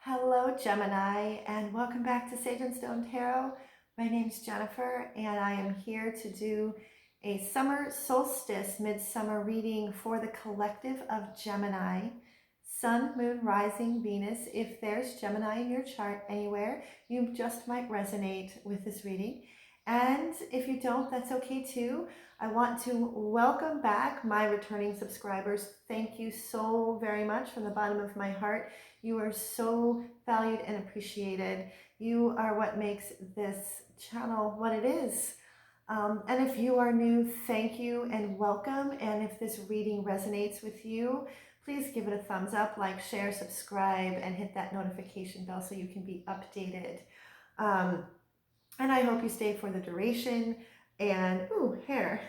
Hello, Gemini, and welcome back to Sage and Stone Tarot. My name's Jennifer, and I am here to do a summer solstice midsummer reading for the collective of Gemini. Sun, Moon, Rising, Venus. If there's Gemini in your chart anywhere, you just might resonate with this reading. And if you don't, that's okay too. I want to welcome back my returning subscribers. Thank you so very much from the bottom of my heart. You are so valued and appreciated. You are what makes this channel what it is. And if you are new, thank you and welcome. And if this reading resonates with you, please give it a thumbs up, like, share, subscribe, and hit that notification bell so you can be updated. And I hope you stay for the duration. And, ooh, hair.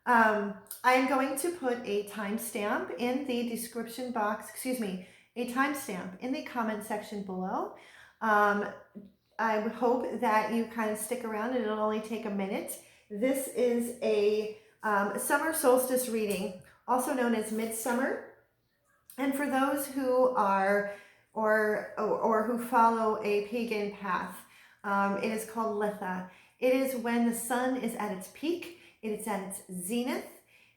I am going to put a timestamp in the description box, a timestamp in the comment section below. I would hope that you kind of stick around, and it'll only take a minute. This is a summer solstice reading, also known as Midsummer. And for those who are or who follow a pagan path, it is called Litha. It is when the sun is at its peak, it is at its zenith.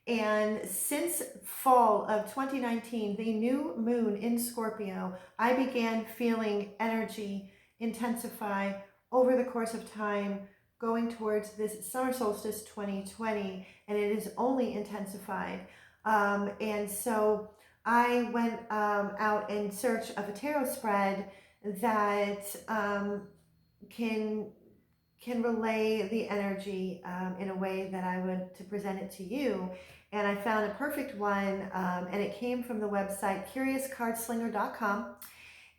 And since fall of 2019, the new moon in Scorpio, I began feeling energy intensify over the course of time, going towards this summer solstice 2020, and it is only intensified. And so I went out in search of a tarot spread that can relay the energy in a way that I would to present it to you. And I found a perfect one, and it came from the website curiouscardslinger.com.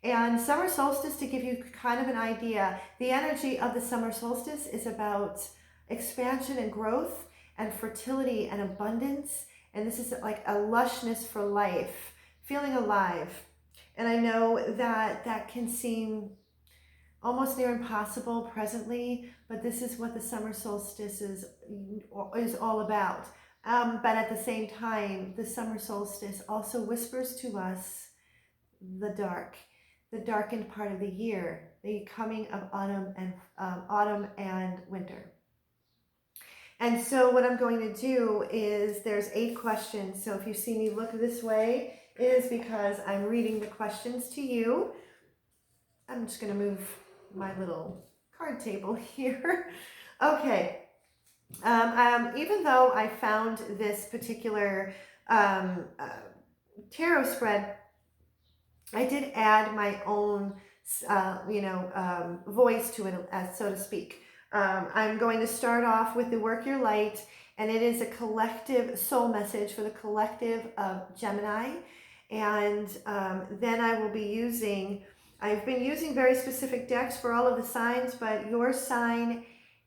And summer solstice, to give you kind of an idea, the energy of the summer solstice is about expansion and growth and fertility and abundance. And this is like a lushness for life, feeling alive. And I know that that can seem almost near impossible presently, but this is what the summer solstice is all about. But at the same time, the summer solstice also whispers to us the darkened part of the year, the coming of autumn and winter. And so what I'm going to do is, there's 8 questions. So if you see me look this way, it is because I'm reading the questions to you. I'm just going to move my little card table here. Okay. Even though I found this particular tarot spread, I did add my own, voice to it, as so to speak. I'm going to start off with the Work Your Light, and it is a collective soul message for the collective of Gemini. And then I will be using, I've been using very specific decks for all of the signs, but your sign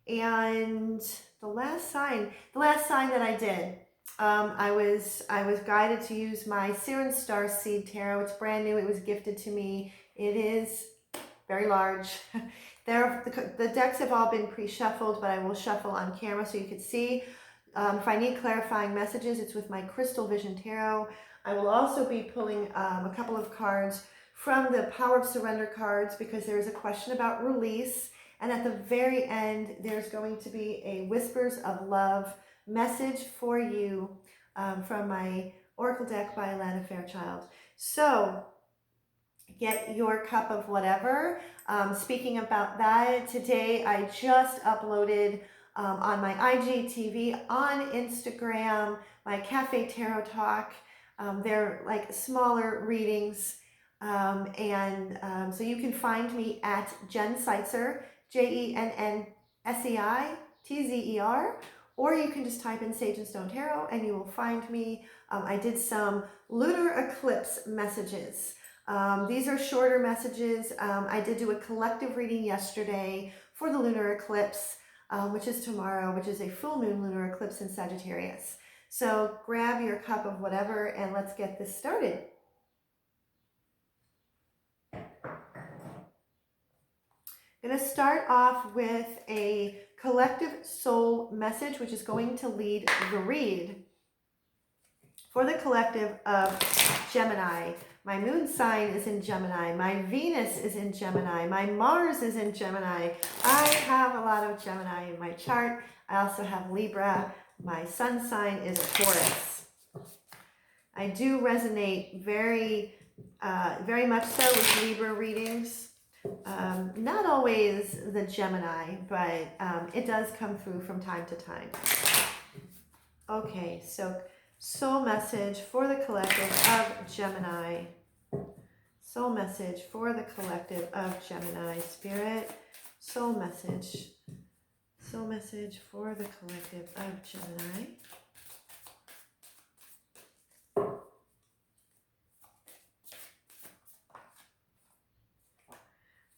and the last sign that I did, I was guided to use my Siren Star Seed Tarot. It's brand new. It was gifted to me. It is very large. The decks have all been pre-shuffled, but I will shuffle on camera so you can see. If I need clarifying messages, it's with my Crystal Vision Tarot. I will also be pulling a couple of cards from the Power of Surrender cards, because there is a question about release. And at the very end, there's going to be a Whispers of Love message for you from my Oracle deck by Alana Fairchild. So get your cup of whatever. Speaking about that, today I just uploaded on my IGTV, on Instagram, my Cafe Tarot Talk. They're like smaller readings. So you can find me at Jen Seitzer, JenNNSEITZER, or you can just type in Sage and Stone Tarot and you will find me. I did some lunar eclipse messages. These are shorter messages. I did do a collective reading yesterday for the lunar eclipse, which is tomorrow, which is a full moon lunar eclipse in Sagittarius. So grab your cup of whatever and let's get this started. I'm going to start off with a collective soul message, which is going to lead the read for the collective of Gemini. My moon sign is in Gemini. My Venus is in Gemini. My Mars is in Gemini. I have a lot of Gemini in my chart. I also have Libra. My sun sign is a Taurus. I do resonate very much so with Libra readings. Not always the Gemini, but it does come through from time to time. Okay, so soul message for the collective of Gemini. Soul message for the collective of Gemini. Spirit, soul message. Soul message for the collective of Gemini.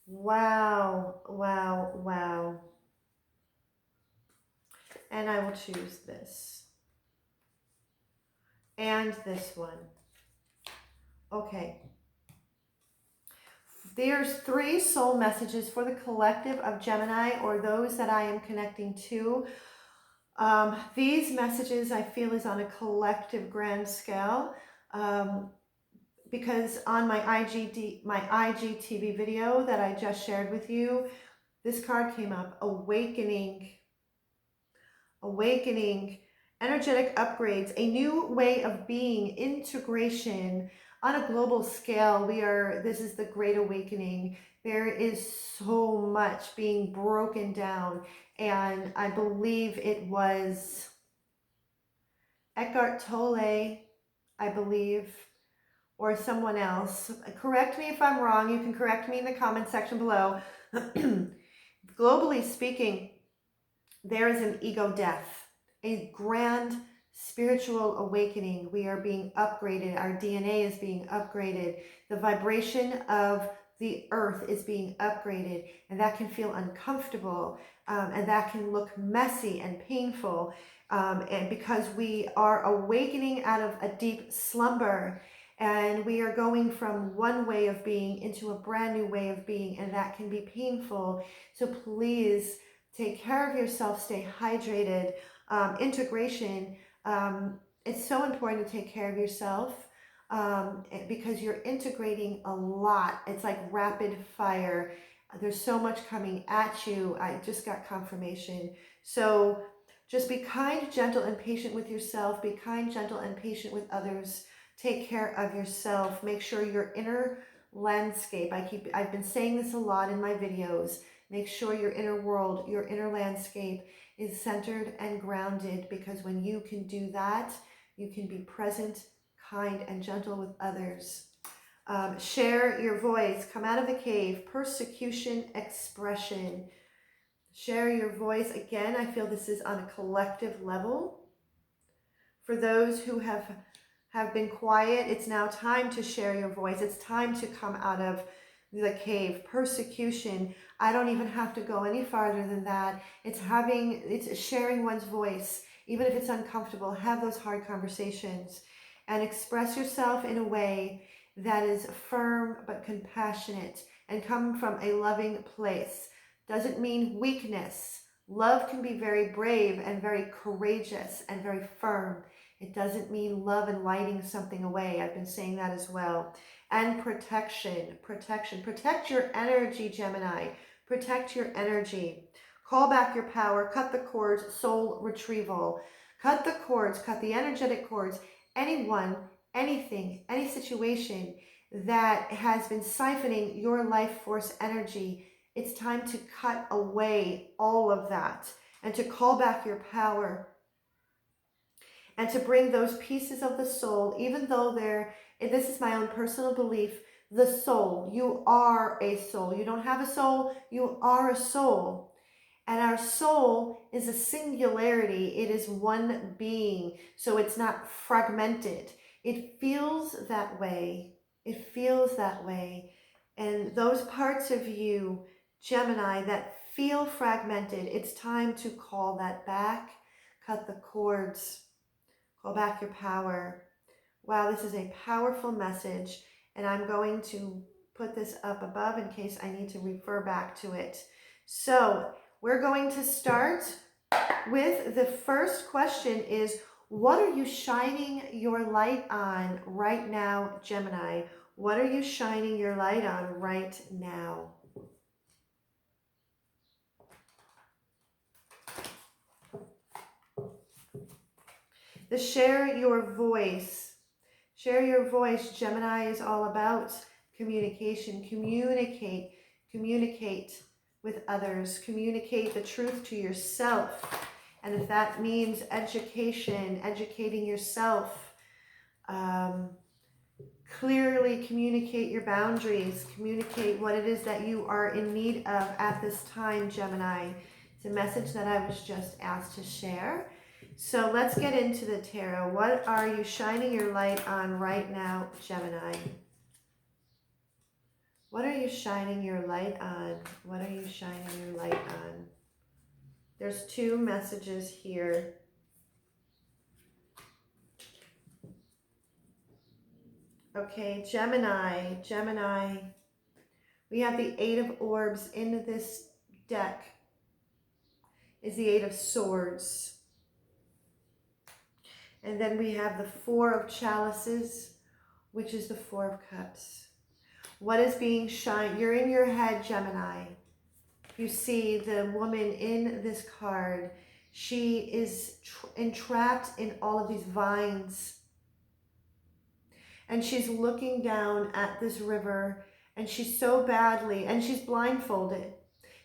Wow, wow, wow. And I will choose this. And this one. Okay. There's 3 soul messages for the collective of Gemini, or those that I am connecting to. These messages I feel is on a collective grand scale, because on my IGTV video that I just shared with you, this card came up: awakening, energetic upgrades, a new way of being, integration on a global scale. This is the great awakening. There is so much being broken down, and I believe it was Eckhart Tolle, I believe, or someone else. Correct me if I'm wrong. You can correct me in the comment section below. Globally speaking, there is an ego death, a grand spiritual awakening. We are being upgraded. Our DNA is being upgraded. The vibration of the earth is being upgraded, and that can feel uncomfortable, and that can look messy and painful, and because we are awakening out of a deep slumber, and we are going from one way of being into a brand new way of being, and that can be painful. So please take care of yourself, stay hydrated. Integration, it's so important to take care of yourself, because you're integrating a lot. It's like rapid fire. There's so much coming at you. I just got confirmation. So just be kind, gentle, and patient with yourself. Be kind, gentle, and patient with others. Take care of yourself. Make sure your inner landscape, I've been saying this a lot in my videos, make sure your inner world, your inner landscape is centered and grounded, because when you can do that, you can be present, kind, and gentle with others. Share your voice. Come out of the cave. Persecution, expression. Share your voice. Again, I feel this is on a collective level. For those who have been quiet, it's now time to share your voice. It's time to come out of the cave. Persecution, I don't even have to go any farther than that. It's sharing one's voice, even if it's uncomfortable. Have those hard conversations and express yourself in a way that is firm but compassionate and come from a loving place. Doesn't mean weakness. Love can be very brave and very courageous and very firm. It doesn't mean love and lighting something away. I've been saying that as well. And protection. Protect your energy, Gemini. Protect your energy. Call back your power. Cut the cords. Soul retrieval. Cut the cords. Cut the energetic cords. Anyone, anything, any situation that has been siphoning your life force energy, it's time to cut away all of that and to call back your power. And to bring those pieces of the soul, even though this is my own personal belief, the soul, you are a soul. You don't have a soul, you are a soul. And our soul is a singularity. It is one being, so it's not fragmented. It feels that way. It feels that way. And those parts of you, Gemini, that feel fragmented, it's time to call that back, cut the cords. Call back your power. Wow, this is a powerful message, and I'm going to put this up above in case I need to refer back to it. So we're going to start with the first question is, what are you shining your light on right now, Gemini? What are you shining your light on right now? The share your voice. Share your voice. Gemini is all about communication. Communicate with others. Communicate the truth to yourself. And if that means education, educating yourself, clearly communicate your boundaries, communicate what it is that you are in need of at this time, Gemini. It's a message that I was just asked to share. So let's get into the tarot. What are you shining your light on right now, Gemini? What are you shining your light on? What are you shining your light on? There's two messages here. Okay, Gemini. We have the Eight of Orbs in this deck. Is the Eight of Swords. And then we have the Four of Chalices, which is the Four of Cups. What is being shined? You're in your head, Gemini. You see the woman in this card. She is entrapped in all of these vines. And she's looking down at this river, and she's so badly, and she's blindfolded.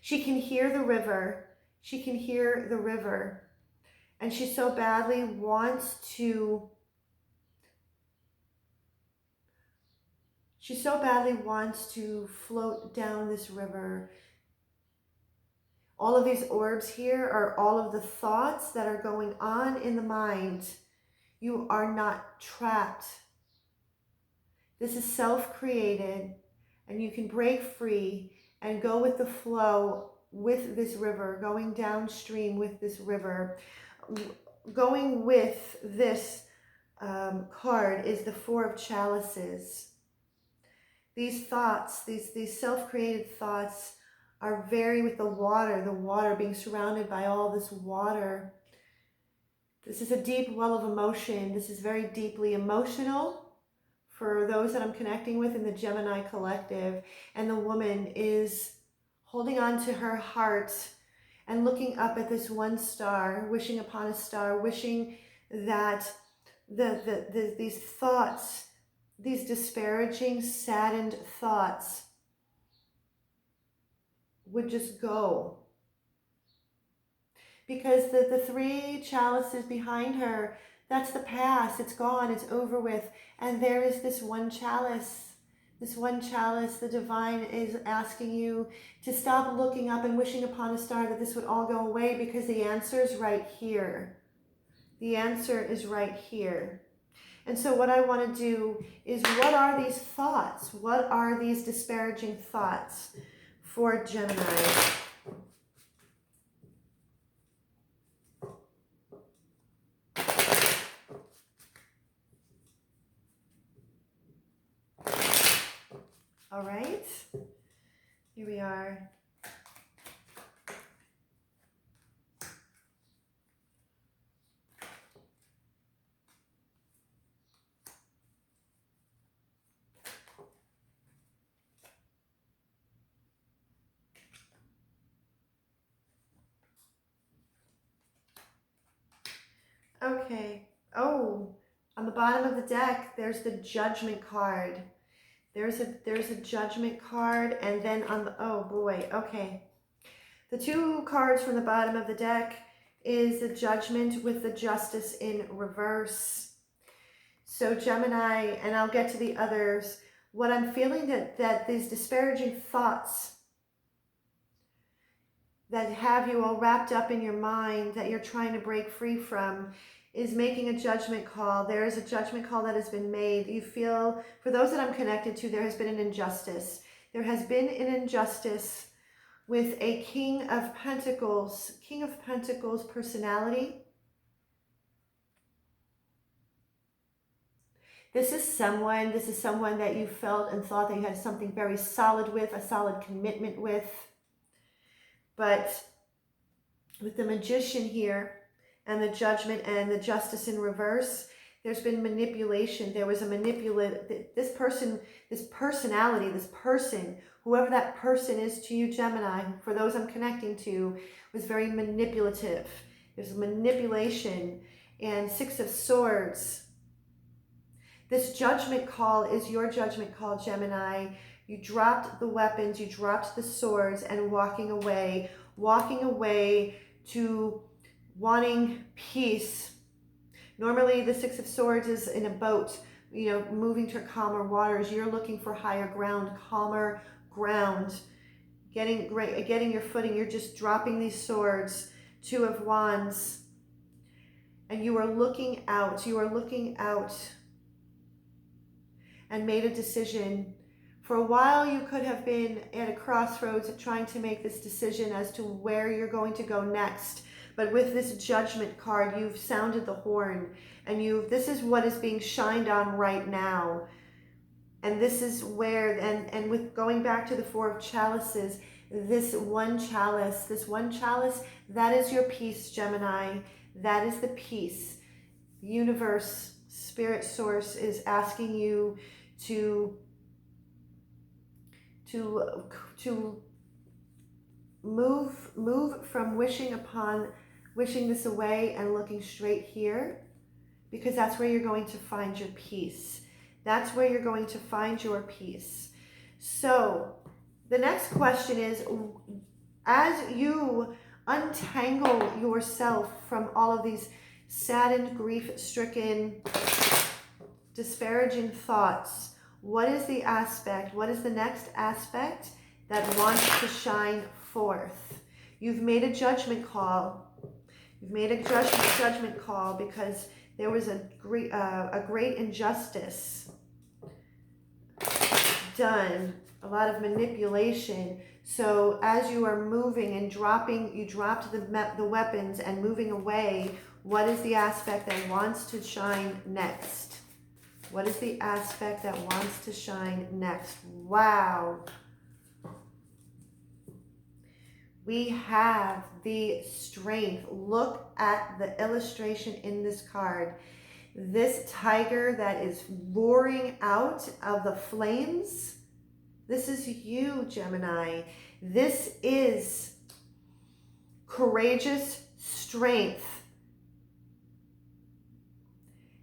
She can hear the river. She can hear the river. And she so badly wants to, float down this river. All of these orbs here are all of the thoughts that are going on in the mind. You are not trapped. This is self-created, and you can break free and go with the flow with this river, going downstream with this river. Going with this card is the Four of Chalices. These thoughts, these self-created thoughts are very with the water being surrounded by all this water. This is a deep well of emotion. This is very deeply emotional for those that I'm connecting with in the Gemini collective. And the woman is holding on to her heart and looking up at this one star, wishing upon a star, wishing that these thoughts, these disparaging, saddened thoughts would just go. Because the three chalices behind her, that's the past, it's gone, it's over with. And there is this one chalice. This one chalice, the divine is asking you to stop looking up and wishing upon a star that this would all go away, because the answer is right here. The answer is right here. And so what I want to do is, what are these thoughts? What are these disparaging thoughts for Gemini? All right, here we are. Okay. Oh, on the bottom of the deck, there's the Judgment card. There's a Judgment card, and then on the, oh boy, okay. The two cards from the bottom of the deck is the Judgment with the Justice in reverse. So Gemini, and I'll get to the others, what I'm feeling that these disparaging thoughts that have you all wrapped up in your mind, that you're trying to break free from, is making a judgment call. There is a judgment call that has been made. You feel, for those that I'm connected to, there has been an injustice. There has been an injustice with a King of Pentacles personality. This is someone that you felt and thought that you had something very solid with, a solid commitment with. But with the Magician here and the Judgment and the Justice in reverse, There's been manipulation. There was a this person, this personality, this person, whoever that person is to you, Gemini, for those I'm connecting to, was very manipulative. There's manipulation. And Six of Swords. This judgment call is your judgment call, Gemini. You dropped the weapons, you dropped the swords, and walking away to wanting peace. Normally the Six of Swords is in a boat, you know, moving to calmer waters. You're looking for higher ground, calmer ground, getting your footing. You're just dropping these swords. Two of Wands. And you are looking out. You are looking out and made a decision. For a while, you could have been at a crossroads trying to make this decision as to where you're going to go next. But with this Judgment card, you've sounded the horn, and this is what is being shined on right now. And this is where, and with going back to the Four of Chalices, this one chalice, that is your peace, Gemini. That is the peace. The universe, spirit source is asking you to move from wishing this away and looking straight here, because that's where you're going to find your peace. That's where you're going to find your peace. So the next question is, as you untangle yourself from all of these saddened, grief-stricken, disparaging thoughts, what is the aspect, what is the next aspect that wants to shine forth? You've made a judgment call. You've made a judgment call because there was a great injustice done, a lot of manipulation. So as you are moving and dropping, you dropped the weapons and moving away, what is the aspect that wants to shine next? What is the aspect that wants to shine next? Wow. We have the Strength. Look at the illustration in this card. This tiger that is roaring out of the flames, this is you, Gemini. This is courageous strength.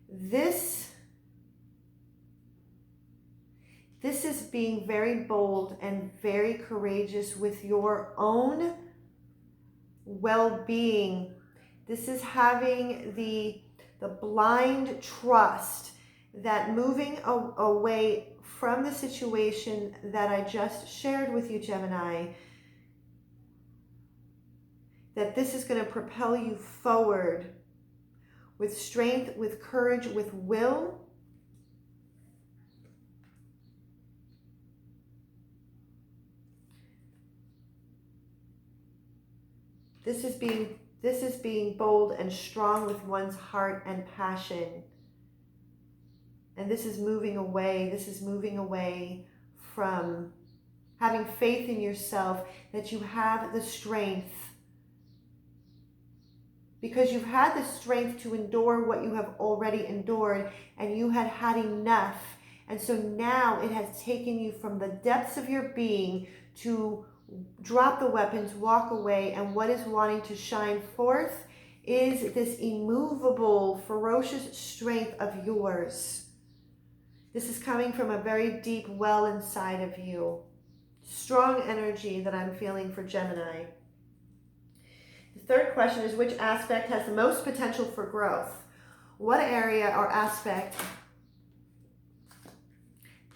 This is being very bold and very courageous with your own well-being. This is having the blind trust that moving away from the situation that I just shared with you, Gemini, that this is going to propel you forward with strength, with courage, with will. This is being bold and strong with one's heart and passion. And this is moving away. This is moving away from having faith in yourself, that you have the strength. Because you've had the strength to endure what you have already endured, and you had had enough. And so now it has taken you from the depths of your being to drop the weapons, walk away, and what is wanting to shine forth is this immovable, ferocious strength of yours. This is coming from a very deep well inside of you. Strong energy that I'm feeling for Gemini. The third question is, which aspect has the most potential for growth? What area or aspect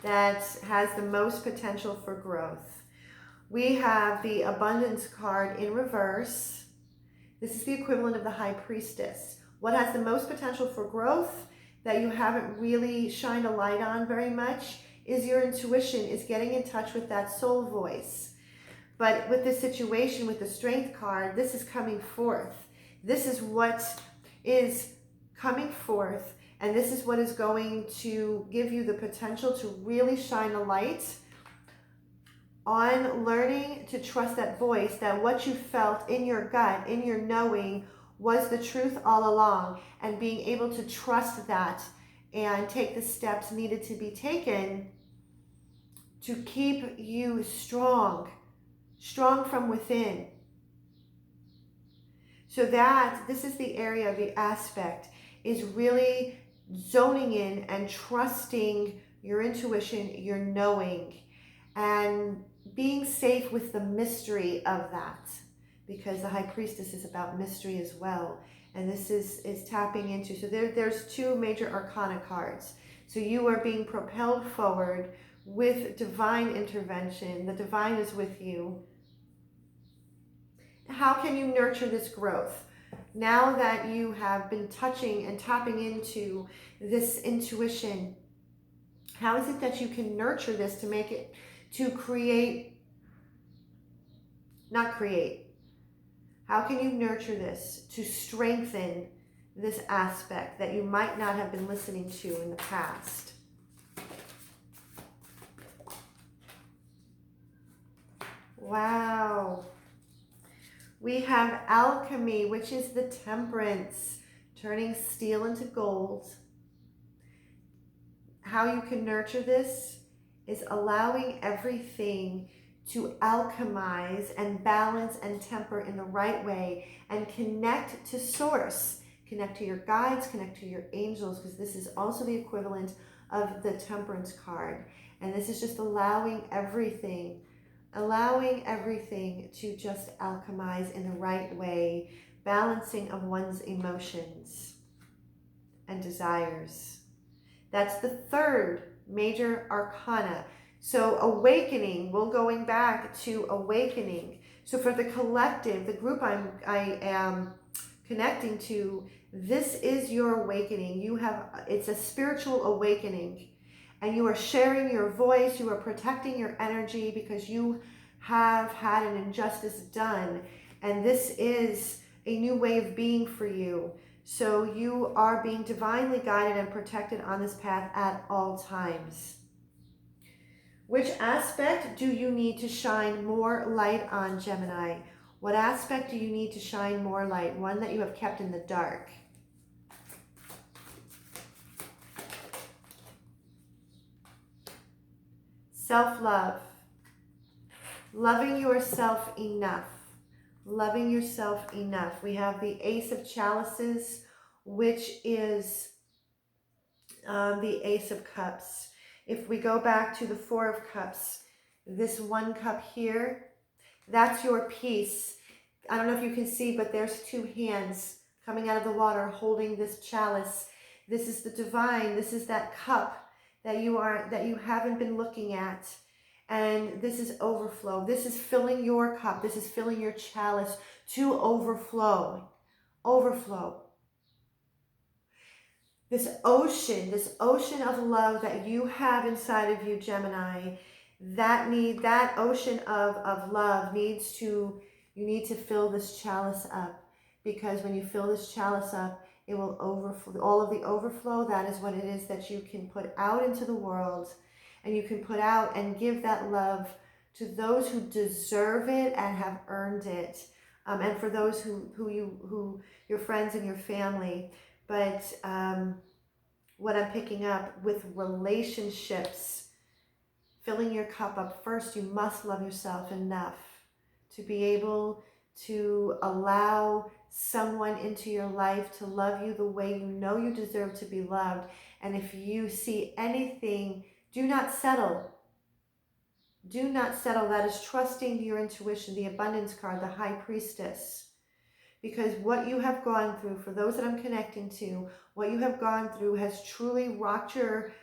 that has the most potential for growth? We have the Abundance card in reverse. This is the equivalent of the High Priestess. What has the most potential for growth that you haven't really shined a light on very much is your intuition, is getting in touch with that soul voice. But with this situation, with the Strength card, this is coming forth. This is what is coming forth, and this is what is going to give you the potential to really shine a light on learning to trust that voice, that what you felt in your gut, in your knowing, was the truth all along, and being able to trust that and take the steps needed to be taken to keep you strong from within. So that this is the area of the aspect, is really zoning in and trusting your intuition, your knowing, and being safe with the mystery of that, because the High Priestess is about mystery as well. And this is tapping into, so there's two major arcana cards. So you are being propelled forward with divine intervention. The divine is with you. How can you nurture this growth? Now that you have been touching and tapping into this intuition, how is it that you can nurture this to make it, to create, not create, how can you nurture this to strengthen this aspect that you might not have been listening to in the past? Wow. We have alchemy, which is the temperance, turning steel into gold. How you can nurture this is allowing everything to alchemize and balance and temper in the right way, and connect to source, connect to your guides, connect to your angels, because this is also the equivalent of the temperance card. And this is just allowing everything to just alchemize in the right way, balancing of one's emotions and desires. That's the third major arcana. So awakening, we're going back to awakening. So for the collective, the group I am connecting to, this is your awakening. It's a spiritual awakening, and you are sharing your voice, you are protecting your energy because you have had an injustice done, and this is a new way of being for you. So you are being divinely guided and protected on this path at all times. Which aspect do you need to shine more light on, Gemini? What aspect do you need to shine more light? One that you have kept in the dark. Self-love. Loving yourself enough. Loving yourself enough. We have the Ace of Chalices, which is the Ace of Cups. If we go back to the Four of Cups, this one cup here, that's your peace. I don't know if you can see, but there's two hands coming out of the water holding this chalice. This is the divine. This is that cup that you haven't been looking at. And this is overflow. This is filling your cup. This is filling your chalice to overflow. Overflow. This ocean of love that you have inside of you, Gemini, that ocean of love you need to fill this chalice up, because when you fill this chalice up, it will overflow. All of the overflow, that is what it is that you can put out into the world, and you can put out and give that love to those who deserve it and have earned it, and for those who your friends and your family. But what I'm picking up with relationships, filling your cup up, first you must love yourself enough to be able to allow someone into your life to love you the way you know you deserve to be loved. And if you see anything, do not settle. Do not settle. That is trusting your intuition, the abundance card, the High Priestess. Because what you have gone through, for those that I'm connecting to, what you have gone through has truly rocked your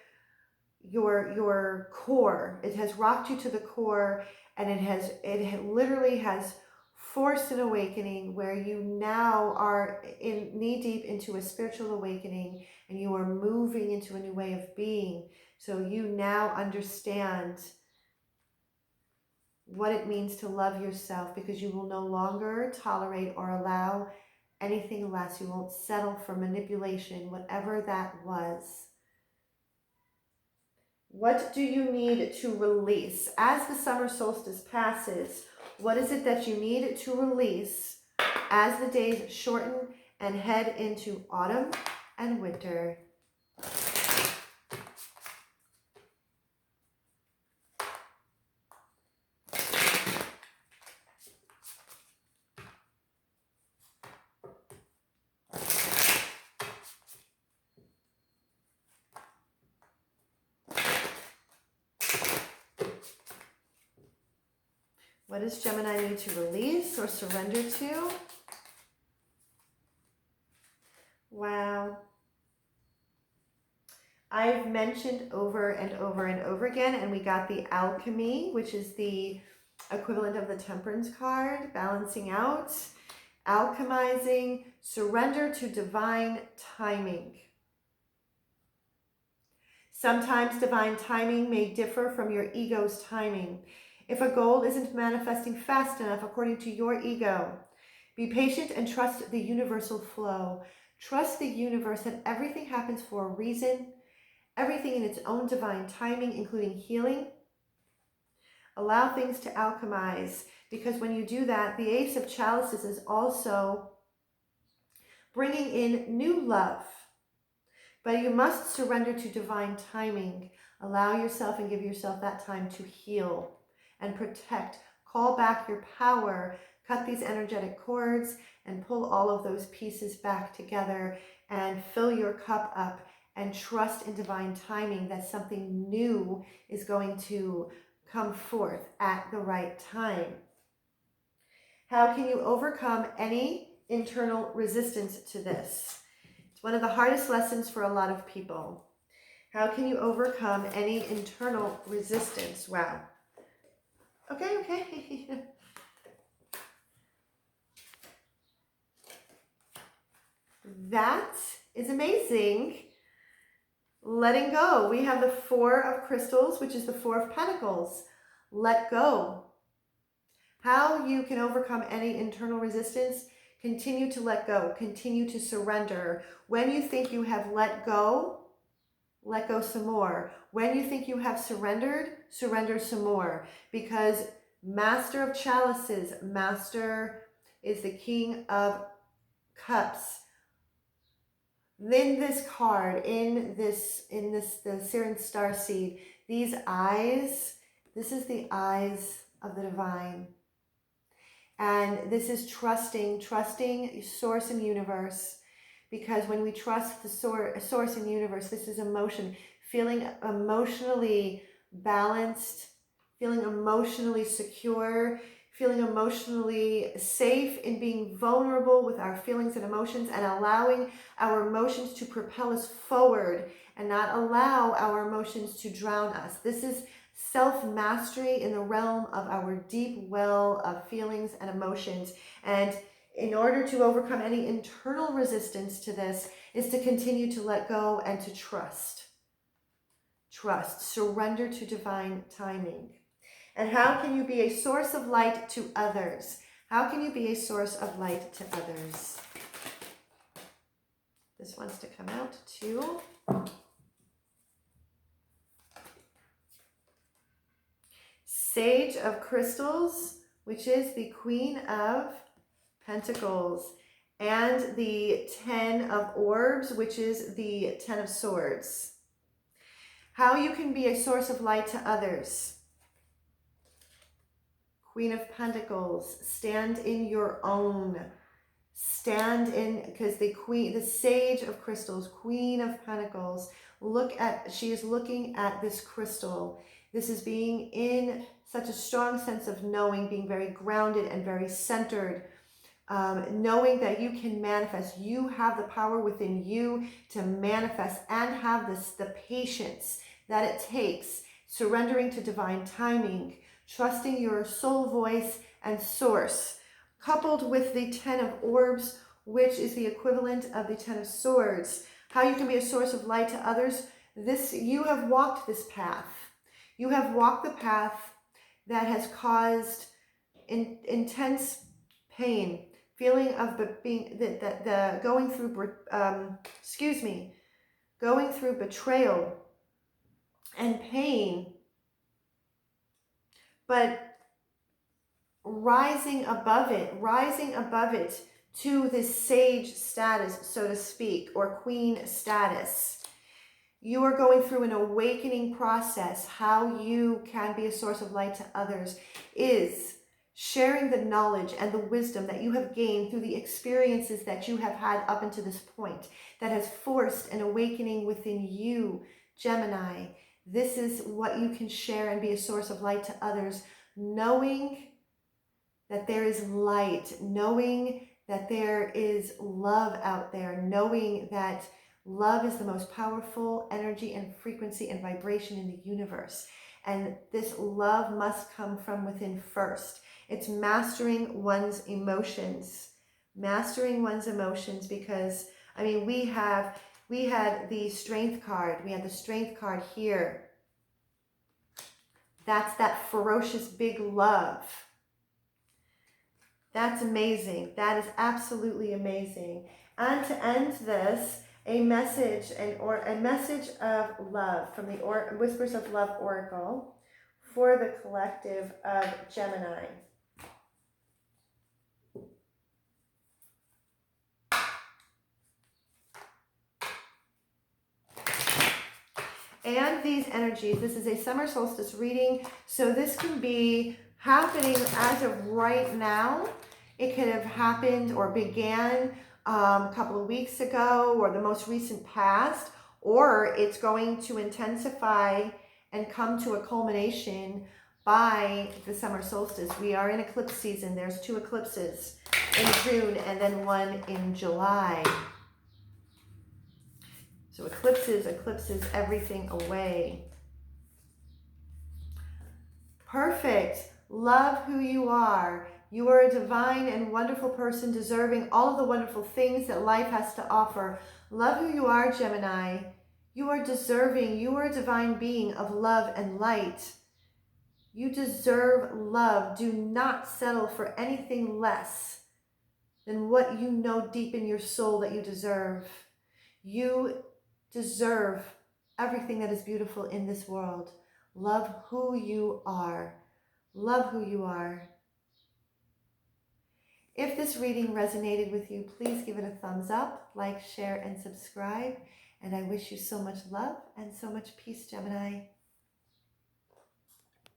core. It has rocked you to the core, and it literally has forced an awakening where you now are knee deep into a spiritual awakening, and you are moving into a new way of being. So you now understand what it means to love yourself, because you will no longer tolerate or allow anything less. You won't settle for manipulation, whatever that was. What do you need to release? As the summer solstice passes, what is it that you need to release as the days shorten and head into autumn and winter. What does Gemini need to release or surrender to? Wow. I've mentioned over and over and over again, and we got the alchemy, which is the equivalent of the temperance card, balancing out, alchemizing, surrender to divine timing. Sometimes divine timing may differ from your ego's timing. If a goal isn't manifesting fast enough according to your ego, be patient and trust the universal flow. Trust the universe that everything happens for a reason, everything in its own divine timing, including healing. Allow things to alchemize, because when you do that, the Ace of Chalices is also bringing in new love. But you must surrender to divine timing. Allow yourself and give yourself that time to heal and protect. Call back your power. Cut these energetic cords and pull all of those pieces back together and fill your cup up and trust in divine timing that something new is going to come forth at the right time. How can you overcome any internal resistance to this? It's one of the hardest lessons for a lot of people. How can you overcome any internal resistance? Wow. Okay. That is amazing. Letting go. We have the Four of Crystals, which is the Four of Pentacles. Let go. How you can overcome any internal resistance? Continue to let go. Continue to surrender. When you think you have let go some more. When you think you have surrendered, surrender some more. Because Master of Chalices, Master is the King of Cups. In this card, in this the Siren Starseed, these eyes, this is the eyes of the divine. And this is trusting source and universe. Because when we trust the source and universe, this is emotion, feeling emotionally balanced, feeling emotionally secure, feeling emotionally safe in being vulnerable with our feelings and emotions, and allowing our emotions to propel us forward and not allow our emotions to drown us. This is self-mastery in the realm of our deep well of feelings and emotions. And in order to overcome any internal resistance to this is to continue to let go and to trust. Trust, surrender to divine timing. And how can you be a source of light to others? How can you be a source of light to others? This wants to come out too. Sage of Crystals, which is the Queen of Pentacles, and the Ten of Orbs, which is the Ten of Swords. How you can be a source of light to others. Queen of Pentacles, stand in your own. Stand in, because the Sage of Crystals, Queen of Pentacles, she is looking at this crystal. This is being in such a strong sense of knowing, being very grounded and very centered, knowing that you can manifest. You have the power within you to manifest and have the patience that it takes, surrendering to divine timing, trusting your soul voice and source, coupled with the Ten of Orbs, which is the equivalent of the Ten of Swords. How you can be a source of light to others. You have walked this path. You have walked the path that has caused intense pain, feeling of going through betrayal and pain, but rising above it to this sage status, so to speak, or queen status. You are going through an awakening process. How you can be a source of light to others is sharing the knowledge and the wisdom that you have gained through the experiences that you have had up until this point that has forced an awakening within you, Gemini. This is what you can share and be a source of light to others, knowing that there is light, knowing that there is love out there, knowing that love is the most powerful energy and frequency and vibration in the universe. And this love must come from within first. It's mastering one's emotions. Mastering one's emotions, because, I mean, we had the strength card. We had the strength card here. That's that ferocious big love. That's amazing. That is absolutely amazing. And to end this, a message a message of love from the Whispers of Love Oracle for the collective of Gemini. And these energies, this is a summer solstice reading, so this can be happening as of right now. It could have happened or began a couple of weeks ago or the most recent past, or it's going to intensify and come to a culmination by the summer solstice. We are in eclipse season. There's 2 eclipses in June and then 1 in July. So eclipses everything away. Perfect. Love who you are. You are a divine and wonderful person, deserving all of the wonderful things that life has to offer. Love who you are, Gemini. You are deserving. You are a divine being of love and light. You deserve love. Do not settle for anything less than what you know deep in your soul that you deserve. You deserve everything that is beautiful in this world. Love who you are. Love who you are. If this reading resonated with you, please give it a thumbs up, like, share, and subscribe. And I wish you so much love and so much peace, Gemini.